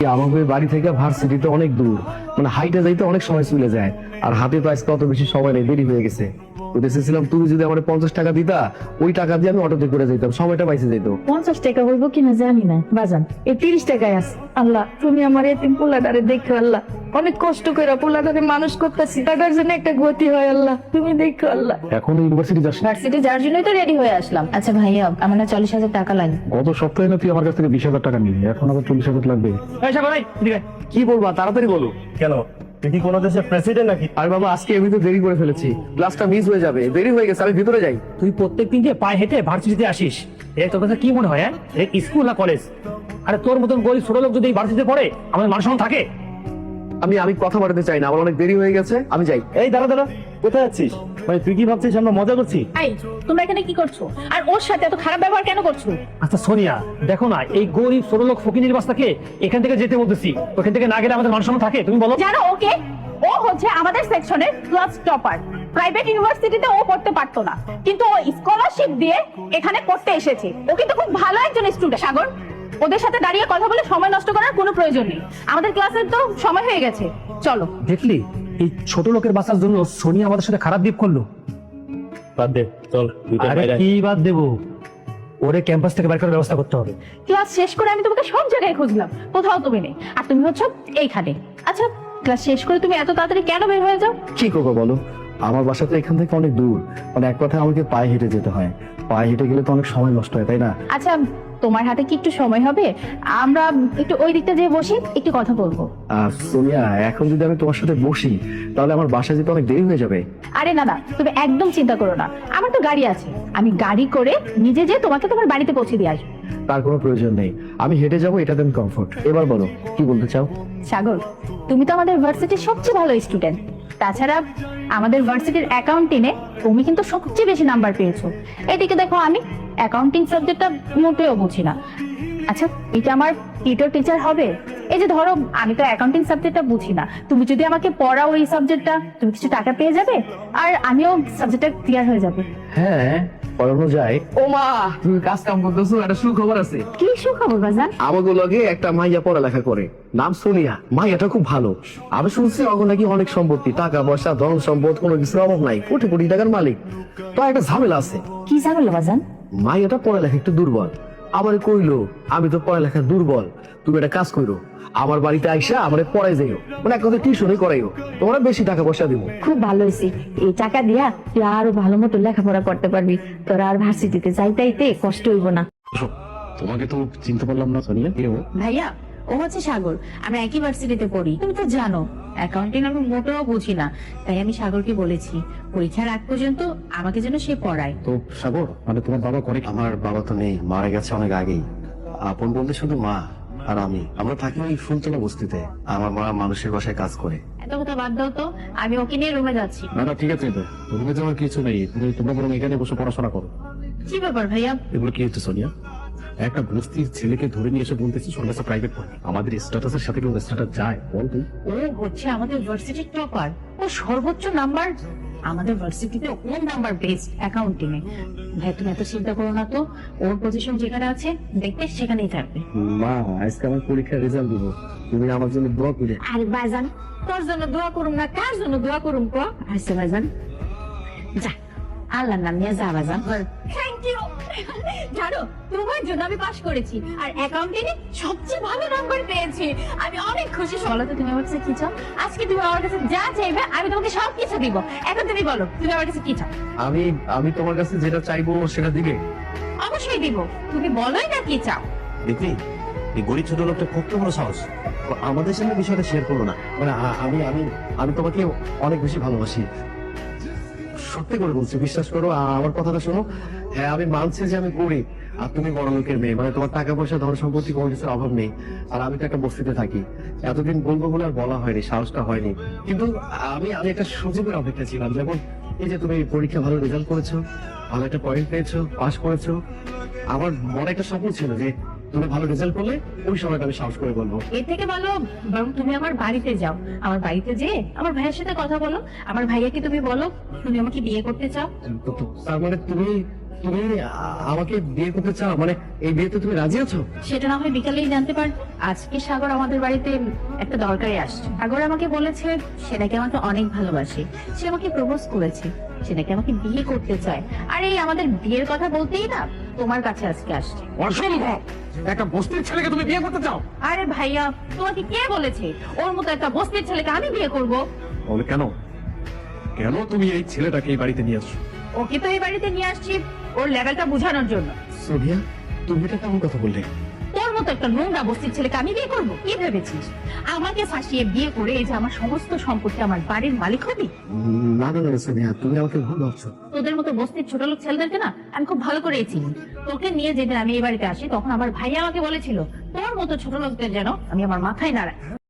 আমাদের বাড়ি থেকে ভার্সিটিতে অনেক দূর, মানে হাইটে যাইতে অনেক সময় চলে যায়, আর হাতে তো আজকে অত বেশি সময় নেই, দেরি হয়ে গেছে। তো দেখেছিলাম তুমি যদি আমার 50 টাকা দিতা, ওই টাকা দিয়ে আমি অটোতে করে যেতাম, সময়টা বাইসে যেত। 50 টাকা হইব কিনা জানি না বাজান, এই 30 টাকায় আছে। আল্লাহ তুমি আমার এতিম পোলাটারে দেখো আল্লাহ, অনেক কষ্ট করে পোলাটারে মানুষ করতেছি, টাকার জন্য একটা গতি হয় আল্লাহ, তুমি দেখো আল্লাহ। এখন ইউনিভার্সিটি যাস না? ভার্সিটি যাওয়ার জন্যই তো রেডি হয়ে আসলাম। আচ্ছা ভাইয়া, আমার না 40,000 টাকা লাগে। গত সপ্তাহে না তুই আমার কাছ থেকে 20,000 টাকা নিলি, এখন আবার 40,000 লাগবে? কি বলবা, তাড়াতাড়ি বলো। কেন, তুই কি কোনো দেশের প্রেসিডেন্ট নাকি? আর বাবা, আজকে আমি তো দেরি করে ফেলেছি, ক্লাসটা মিস হয়ে যাবে, দেরি হয়ে গেছে, আমি ভিতরে যাই। তুই প্রত্যেকদিন যে পায়ে হেঁটে ভার্সিটিতে আসিস, এর তোর কাছে কি মনে হয়? স্কুল না কলেজ? আরে তোর মতন গরিব ছোট লোক যদি এই ভার্সিটিতে পড়ে, আমাদের মান সম্মান থাকে? আমি কথা বাড়াতে চাই না, আমার অনেক দেরি হয়ে গেছে, আমি যাই। এই দাঁড়া দাঁড়া, কোথায় যাচ্ছিস? মানে তুই কি ভাবছিস আমরা মজা করছি? এই তোমরা এখানে কি করছো, আর ওর সাথে এত খারাপ ব্যবহার কেন করছো? আচ্ছা সোনিয়া, দেখো না, এই গরিব ছোট লোক ফকিনীর বাচ্চাকে এখান থেকে যেতে বলতেছি, ওখান থেকে না গেলে আমাদের মান সম্মান থাকে? তুমি বলো। জানো ওকে, ও হচ্ছে আমাদের সেকশনের ক্লাস টপার। প্রাইভেট ইউনিভার্সিটিতে ও পড়তে পারতো না, কিন্তু ও স্কলারশিপ দিয়ে এখানে পড়তে এসেছে। ও কিন্তু খুব ভালো একজন স্টুডেন্ট। সাগর, ওদের সাথে দাঁড়িয়ে কথা বলে সময় নষ্ট করার কোনো প্রয়োজন নেই, আমাদের ক্লাসের তো সময় হয়ে গেছে, চলো। দেখলি, এই ছোট লোকের বাচ্চার জন্য সোনিয়া আমাদের সাথে খারাপ বিহেভ করলো। বাদ দে, চল। আরে কি বাদ দেবো, ওরে ক্যাম্পাস থেকে বের করার ব্যবস্থা করতে হবে। ক্লাস শেষ করে আমি তোমাকে সব জায়গায় খুঁজলাম, কোথাও তুমি নেই, আর তুমি হচ্ছে এইখানে। আচ্ছা, ক্লাস শেষ করে তুমি এত তাড়াতাড়ি কেন বের হয়ে যাও? কি করবো বলো, আমার বাসা তো এখান থেকে অনেক দূর, মানে এক কথায় আমাকে পায়ে হেঁটে যেতে হয়। পায়ে হেঁটে গেলে তো অনেক সময় নষ্ট হয়, তাই না? আচ্ছা, তোমার হাতে কি একটু সময় হবে? আমরা একটু ওই দিকটা যেয়ে বসি, একটু কথা বলবো। আর সোনিয়া, এখন যদি আমি তোমার সাথে বসি, তাহলে আমার বাসায় যেতে অনেক দেরি হয়ে যাবে। আরে না না, তুমি একদম চিন্তা করো না, আমার তো গাড়ি আছে, আমি গাড়ি করে নিজে যে তোমাকে তোমার বাড়িতে পৌঁছে দিয়ে আসবো। তার কোনো প্রয়োজন নেই, আমি হেঁটে যাবো, এটাতে আমি কমফোর্ট। এবার বলো, কি বলতে চাও? সাগর, তুমি তো আমাদের ভার্সিটির সবচেয়ে ভালো স্টুডেন্ট, তাছাড়া আমাদের ভার্সিটির অ্যাকাউন্টিংয়ে তুমি কিন্তু সবচেয়ে বেশি নাম্বার পেয়েছো। এদিকে দেখো, আমি অ্যাকাউন্টিং সাবজেক্টটা মোটেও বুঝি না। আচ্ছা, এটা আমার টিচার হবে? এই যে ধরো, আমি তো অ্যাকাউন্টিং সাবজেক্টটা বুঝি না, তুমি যদি আমাকে পড়াও এই সাবজেক্টটা, তুমি কিছু টাকা পেয়ে যাবে, আর আমিও সাবজেক্টটা ক্লিয়ার হয়ে যাবে। হ্যাঁ, পড়ানো যায়। ও মা, তুমি কাজ কাম করতেছো, একটা সুখবর আছে। কি সুখবর বাজান? আমাকে লগে একটা মাইয়া পড়ালেখা করে, নাম সোনিয়া। মাইয়াটা খুব ভালো, আমি শুনছি অগ নাকি অনেক সম্পত্তি, টাকা পয়সা, ধন সম্পদ, কোনো কিছুর অভাব নাই, কোটি কোটি টাকার মালিক। তো একটা ঝামেলা আছে। কি ঝামেলা বাজান? মাইয়াটা পড়ালেখা একটু দুর্বল। আমার কইলো, আমি তো পড়ালেখা দুর্বল, তুমি একটা কাজ করো, আমার বাড়িতে আইসা আমার পড়াই যাইও, মানে এক কথা টিউশনই করাইও, তোমার বেশি টাকা পয়সা দিব। খুব ভালো হয়েছে, এই টাকা দিয়া তুই আরো ভালো মতো লেখাপড়া করতে পারবি, তোর আর ভার্সিটিতে যাইতে কষ্ট হইব না। তোমাকে তো চিনতে পারলাম না সোনিয়া, কে ও? ভাইয়া, ও হচ্ছে সাগর, আমরা একই ভার্সিটিতে পড়ি। তুমি তো জানো অ্যাকাউন্টিং আমি মোটেও বুঝি না, তাই আমি সাগরকে বলেছি পরীক্ষার আগ পর্যন্ত আমাকে যেন সে পড়ায়। তো সাগর, মানে তোমার বাবা করে? আমার বাবা তো নেই, মারা গেছে অনেক আগেই। আপন বলতে শুধু মা আর আমি, আমরা থাকি ওই ফুলতলা বস্তিতে। আমার মা মানুষের বাসায় কাজ করে। এত কথা বাদ দাও তো, আমি ওকে নিয়ে রুমে যাচ্ছি। না না, ঠিক আছে, রুমে যাওয়ার কিছু নেই, তোমরা বরং এখানে বসে পড়াশোনা করো। কি ব্যাপার ভাইয়া? এগুলো কি হচ্ছে সোনিয়া? একটা বস্তির ছেলেকে ধরে নিয়ে এসে বলতেছি ওর কাছে প্রাইভেট পড়ে, আমাদের স্ট্যাটাসের সাথে কি ওর স্ট্যাটাস যায় বল তুই? ও হচ্ছে আমাদের ভার্সিটির টপার, ও সর্বোচ্চ নাম্বার আমাদের ভার্সিটিতে, ওর নাম্বার বেস্ট অ্যাকাউন্টিং এ। ভাই তুমি এত চিন্তা করো না তো, ওর পজিশন যেখানে আছে দেখবে সেখানেই থাকবে। মা, আজকে আমার পরীক্ষার রেজাল্ট দিব, তুমি আমার জন্য দোয়া করে। আর ভাইজান, তোর জন্য দোয়া করুম না কার জন্য দোয়া করুম কো? আচ্ছা ভাইজান, যা, আল্লাহর নাম নিয়ে যা ভাইজান। Thank you. জানো, তোমার জন্য আমি পাশ করেছি, আর অ্যাকাউন্টিং এ সবচেয়ে ভালো নাম্বার পেয়েছি, আমি অনেক খুশি। বলো তো তুমি আমার কাছে কি চাও? আজকে তুমি আমার কাছে যা চাইবে আমি তোমাকে সব কিছু দিব। এখন তুমি বলো, তুমি আমার কাছে কি চাও? আমি তোমার কাছে যেটা চাইবো সেটা দিবে? অবশ্যই দিব, তুমি বলোই না কি চাও। দেখলি, এই গরিব ছোট লোকটা কত বড় সাহস, আমাদের সামনে বিষয়টা শেয়ার করলো না। মানে আমি আমি আমি তোমাকে অনেক বেশি ভালোবাসি, সত্যি করে বলছি, বিশ্বাস করো, আমার কথাটা শোনো। হ্যাঁ, আমি মানছি যে আমি গরিব, আর তুমি বড় লোকের মেয়ে, মানে তোমার টাকা পয়সা, ধন সম্পত্তি, কোনো কিছুর অভাব নেই, আর আমি তো একটা বস্তিতে থাকি। এতদিন বলবো বলে আর বলা হয়নি, সাহসটা হয়নি, কিন্তু আমি আমি একটা সুযোগের অপেক্ষা ছিলাম। যেমন এই যে তুমি পরীক্ষা ভালো রেজাল্ট করেছো, ভালো একটা পয়েন্ট পেয়েছো, পাস করেছো, আমার মনে একটা স্বপ্ন ছিল যে তুমি ভালো রেজাল্ট করলে ওই সময়টা আমি সাহস করে বলবো। এর থেকে ভালো বরং তুমি আমার বাড়িতে যাও, আমার বাড়িতে যেয়ে আমার ভাইয়ের সাথে কথা বলো, আমার ভাইয়াকে তুমি বলো তুমি আমাকে বিয়ে করতে চাও। তার মানে তুমি তুমি আমাকে বিয়ে করতে চাও, মানে এই বিয়েতে তুমি রাজি আছো? সেটা না হয় বিকালেই জানতে পার। আজকে সাগর আমাদের বাড়িতে একটা দরকারে আসছে। সাগর আমাকে বলেছে সে নাকি আমাকে অনেক ভালোবাসে, সে আমাকে প্রপোজ করেছে, সে নাকি আমাকে বিয়ে করতে চায়। আর এই আমাদের বিয়ের কথা বলতেই না তোমার কাছে আজকে আসছে। অসম্ভব! একটা বস্তির ছেলেকে তুমি বিয়ে করতে চাও? আরে ভাইয়া, তোমাকে কে বলেছে ওর মতো একটা বস্তির ছেলেকে আমি বিয়ে করব? বলে কেন কেন তুমি এই ছেলেটাকে এই বাড়িতে নিয়ে আসছো? ওকে তো এই বাড়িতে নিয়ে আসছি ওর লেভেলটা বোঝানোর জন্য। সোনিয়া, তুমি এটা কেমন কথা বললে? তোর মতো একটা নোংরা বস্তির ছেলেকে আমি বিয়ে করবো? কি ভেবেছিস আমাকে ফাঁসিয়ে বিয়ে করে এই যে আমার সমস্ত সম্পত্তি আমার বাড়ির মালিক হবি? না না না সোনিয়া, তুমি আমাকে ভুল ভাবছো। তোদের মতো বস্তির ছোট লোক ছেলেদেরকে না আমি খুব ভালো করে চিনি। তোকে নিয়ে যেদিন আমি এই বাড়িতে আসি তখন আমার ভাইয়া আমাকে বলেছিল তোর মতো ছোট লোকদের যেন আমি আমার মাথায় নাড়াই।